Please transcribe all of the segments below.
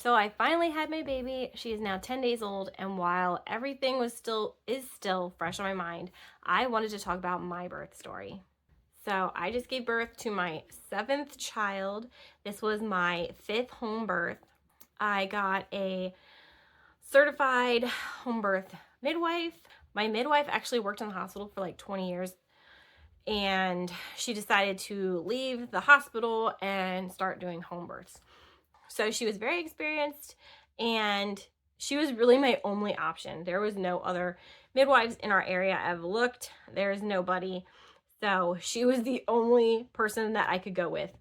So I finally had my baby. She is now 10 days old, and while everything is still fresh on my mind, I wanted to talk about my birth story. So I just gave birth to my seventh child. This was my fifth home birth. I got a certified home birth midwife. My midwife actually worked in the hospital for like 20 years, and she decided to leave the hospital and start doing home births. So she was very experienced, and she was really my only option. There was no other midwives in our area. I've looked, there's nobody. So she was the only person that I could go with.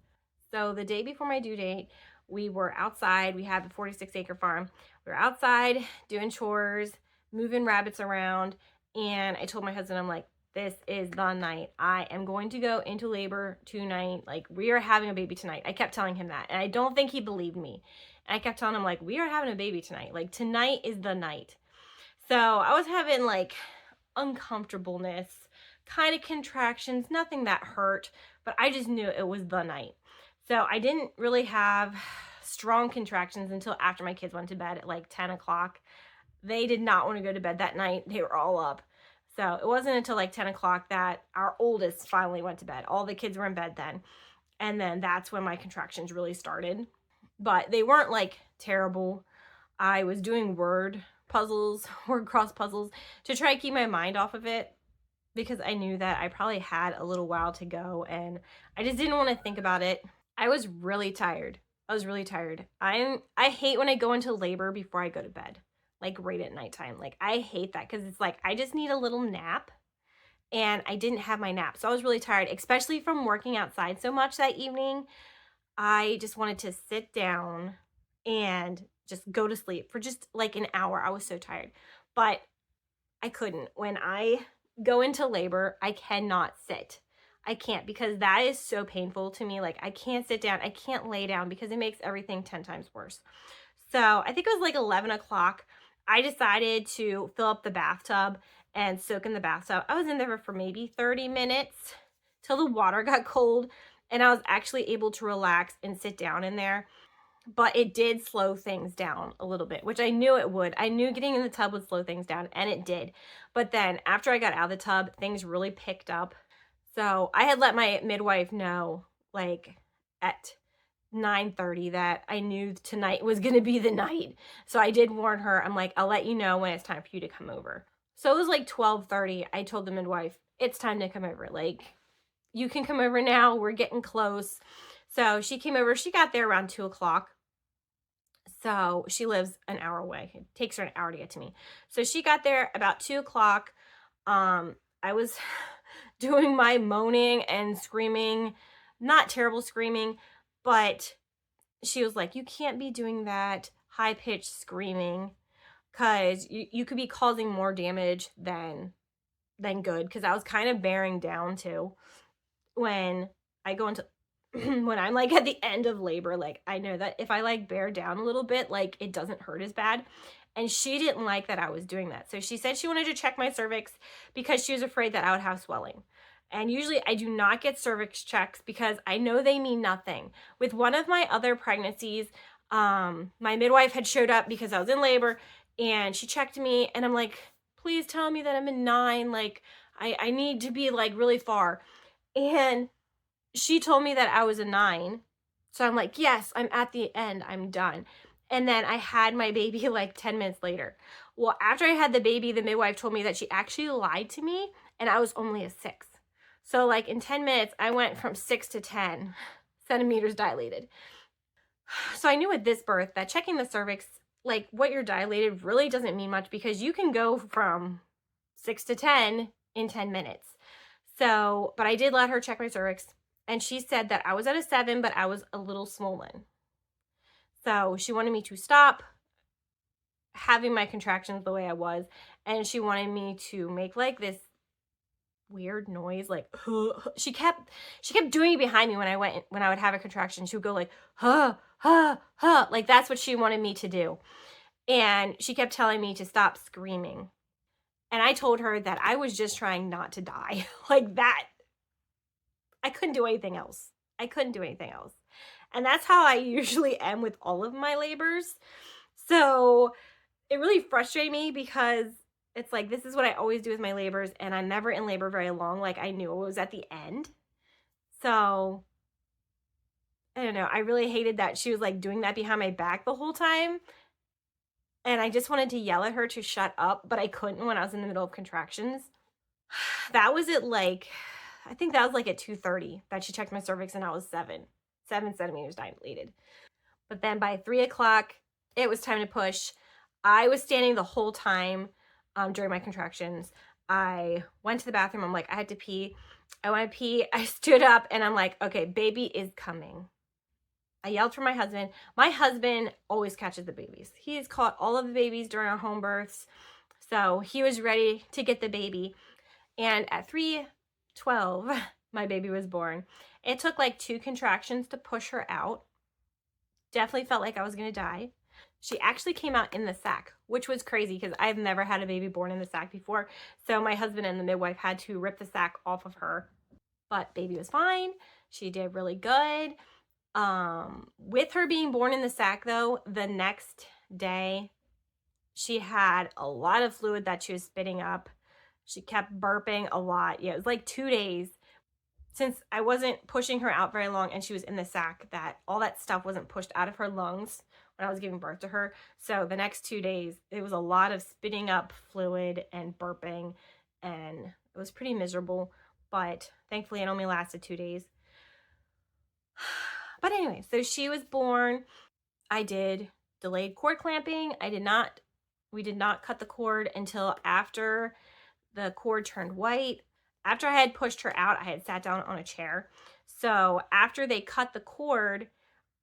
So the day before my due date, we were outside. We have a 46-acre farm. We were outside doing chores, moving rabbits around. And I told my husband, I'm like, this is the night. I am going to go into labor tonight. Like, we are having a baby tonight. I kept telling him that. And I don't think he believed me. And I kept telling him, like, we are having a baby tonight. Like, tonight is the night. So I was having like uncomfortableness, kind of contractions, nothing that hurt, but I just knew it was the night. So I didn't really have strong contractions until after my kids went to bed at like 10 o'clock. They did not want to go to bed that night. They were all up. So it wasn't until like 10 o'clock that our oldest finally went to bed. All the kids were in bed then. And then that's when my contractions really started. But they weren't like terrible. I was doing word puzzles, word cross puzzles, to try to keep my mind off of it, because I knew that I probably had a little while to go and I just didn't want to think about it. I was really tired. I was really tired. I hate when I go into labor before I go to bed, like right at nighttime. Like, I hate that because it's like I just need a little nap, and I didn't have my nap. So I was really tired, especially from working outside so much that evening. I just wanted to sit down and just go to sleep for just like an hour. I was so tired, but I couldn't. When I go into labor, I cannot sit. I can't, because that is so painful to me. Like, I can't sit down. I can't lay down because it makes everything 10 times worse. So I think it was like 11 o'clock. I decided to fill up the bathtub and soak in the bathtub. I was in there for maybe 30 minutes till the water got cold, and I was actually able to relax and sit down in there. But it did slow things down a little bit, which I knew it would. I knew getting in the tub would slow things down, and it did. But then after I got out of the tub, things really picked up. So I had let my midwife know, like, at 9:30 that I knew tonight was going to be the night. So I did warn her. I'm like, I'll let you know when it's time for you to come over. So it was like 12:30. I told the midwife, it's time to come over. Like, you can come over now. We're getting close. So she came over. She got there around 2 o'clock. So she lives an hour away. It takes her an hour to get to me. So she got there about 2 o'clock. I was doing my moaning and screaming, not terrible screaming, but she was like, you can't be doing that high pitched screaming, because you could be causing more damage than good. Because I was kind of bearing down too when I go into when I'm like at the end of labor. Like, I know that if I like bear down a little bit, like, it doesn't hurt as bad. And she didn't like that I was doing that. So she said she wanted to check my cervix because she was afraid that I would have swelling. And usually I do not get cervix checks because I know they mean nothing. With one of my other pregnancies, my midwife had showed up because I was in labor, and she checked me, and I'm like, please tell me that I'm in 9. Like, I need to be like really far. And she told me that I was a 9. So I'm like, yes, I'm at the end. I'm done. And then I had my baby like 10 minutes later. Well, after I had the baby, the midwife told me that she actually lied to me and I was only a 6. So, like, in 10 minutes, I went from 6 to 10 centimeters dilated. So I knew with this birth that checking the cervix, like, what you're dilated, really doesn't mean much, because you can go from 6 to 10 in 10 minutes. So, but I did let her check my cervix, and she said that I was at a 7, but I was a little swollen. So she wanted me to stop having my contractions the way I was, and she wanted me to make like this weird noise, like she kept doing it behind me when I would have a contraction. She would go like huh huh huh, like that's what she wanted me to do. And she kept telling me to stop screaming. And I told her that I was just trying not to die. Like that. I couldn't do anything else. I couldn't do anything else. And that's how I usually am with all of my labors. So it really frustrated me because it's like, this is what I always do with my labors, and I'm never in labor very long. Like, I knew it was at the end. So I don't know. I really hated that she was like doing that behind my back the whole time. And I just wanted to yell at her to shut up, but I couldn't when I was in the middle of contractions. That was at like, I think that was like at 2:30 that she checked my cervix, and I was 7 centimeters dilated. But then by 3 o'clock, it was time to push. I was standing the whole time during my contractions. I went to the bathroom. I'm like, I had to pee. I want to pee. I stood up and I'm like, okay, baby is coming. I yelled for my husband. My husband always catches the babies. He's caught all of the babies during our home births. So he was ready to get the baby. And at 3:12, my baby was born. It took like 2 contractions to push her out. Definitely felt like I was going to die. She actually came out in the sack, which was crazy because I've never had a baby born in the sack before. So my husband and the midwife had to rip the sack off of her. But baby was fine. She did really good. With her being born in the sack, though, the next day, she had a lot of fluid that she was spitting up. She kept burping a lot. Yeah, it was like 2 days since I wasn't pushing her out very long and she was in the sack, that all that stuff wasn't pushed out of her lungs when I was giving birth to her. So the next 2 days, it was a lot of spitting up fluid and burping, and it was pretty miserable. But thankfully, it only lasted 2 days. But anyway, so she was born. I did delayed cord clamping. We did not cut the cord until after the cord turned white. After I had pushed her out, I had sat down on a chair. So after they cut the cord,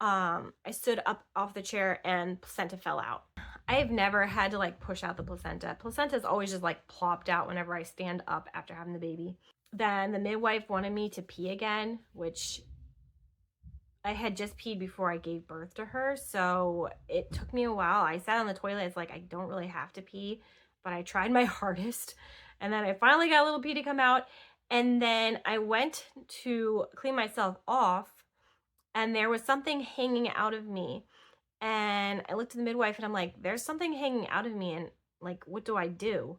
I stood up off the chair and placenta fell out. I have never had to like push out the placenta. Placenta's always just like plopped out whenever I stand up after having the baby. Then the midwife wanted me to pee again, which I had just peed before I gave birth to her, so it took me a while. I sat on the toilet. It's like, I don't really have to pee, but I tried my hardest. And then I finally got a little pee to come out. And then I went to clean myself off, and there was something hanging out of me. And I looked at the midwife and I'm like, there's something hanging out of me, and like, what do I do?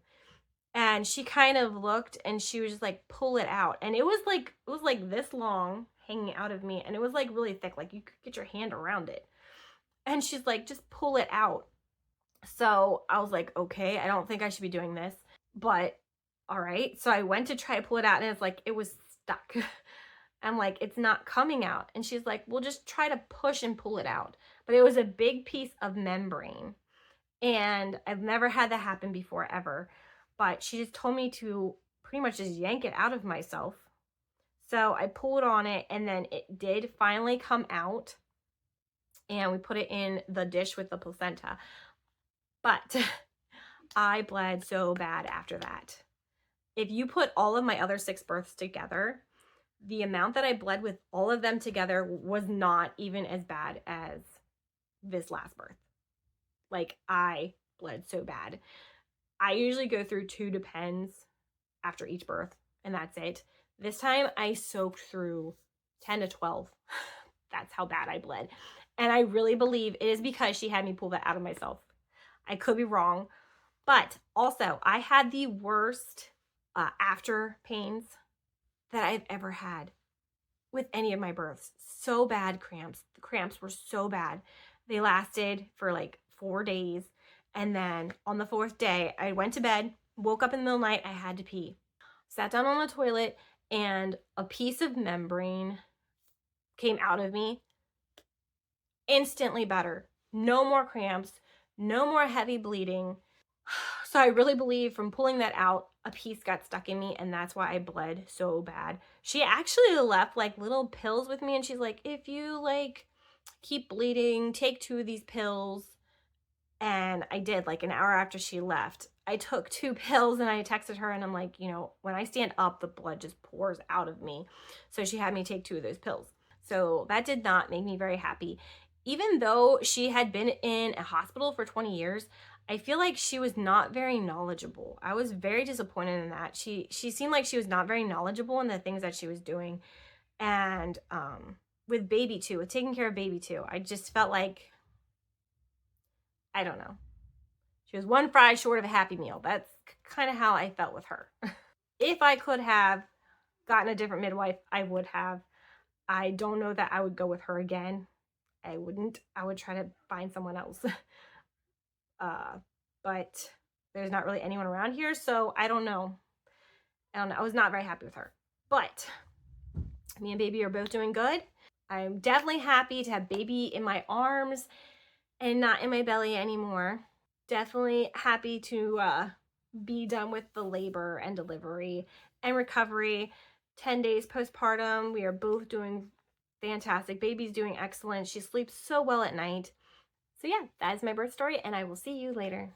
And she kind of looked and she was just like, pull it out. And it was like this long hanging out of me, and it was like really thick, like you could get your hand around it. And she's like, just pull it out. So I was like, okay, I don't think I should be doing this, but all right. So I went to try to pull it out, and it's like, it was stuck. I'm like, it's not coming out. And she's like, well, just try to push and pull it out. But it was a big piece of membrane, and I've never had that happen before ever. But she just told me to pretty much just yank it out of myself. So I pulled on it, and then it did finally come out, and we put it in the dish with the placenta. But I bled so bad after that. If you put all of my other 6 births together, the amount that I bled with all of them together was not even as bad as this last birth. Like, I bled so bad. I usually go through 2 Depends after each birth, and that's it. This time I soaked through 10 to 12. That's how bad I bled. And I really believe it is because she had me pull that out of myself. I could be wrong. But also, I had the worst after pains that I've ever had with any of my births. So bad cramps. The cramps were so bad. They lasted for like 4 days. And then on the 4th day, I went to bed, woke up in the middle of the night, I had to pee. Sat down on the toilet, and a piece of membrane came out of me. Instantly better. No more cramps, no more heavy bleeding. So I really believe from pulling that out, a piece got stuck in me, and that's why I bled so bad. She actually left like little pills with me, and she's like, if you like keep bleeding, take 2 of these pills. And I did. Like an hour after she left, I took 2 pills, and I texted her, and I'm like, you know, when I stand up, the blood just pours out of me. So she had me take 2 of those pills. So that did not make me very happy. Even though she had been in a hospital for 20 years, I feel like she was not very knowledgeable. I was very disappointed in that. She seemed like she was not very knowledgeable in the things that she was doing. And with baby too, with taking care of baby too. I just felt like, I don't know. She was one fry short of a Happy Meal. That's kind of how I felt with her. If I could have gotten a different midwife, I would have. I don't know that I would go with her again. I wouldn't. I would try to find someone else. But there's not really anyone around here, so I don't know. I was not very happy with her. But me and baby are both doing good. I'm definitely happy to have baby in my arms and not in my belly anymore. Definitely happy to be done with the labor and delivery and recovery. 10 days postpartum. We are both doing fantastic. Baby's doing excellent. She sleeps so well at night. So yeah, that is my birth story, and I will see you later.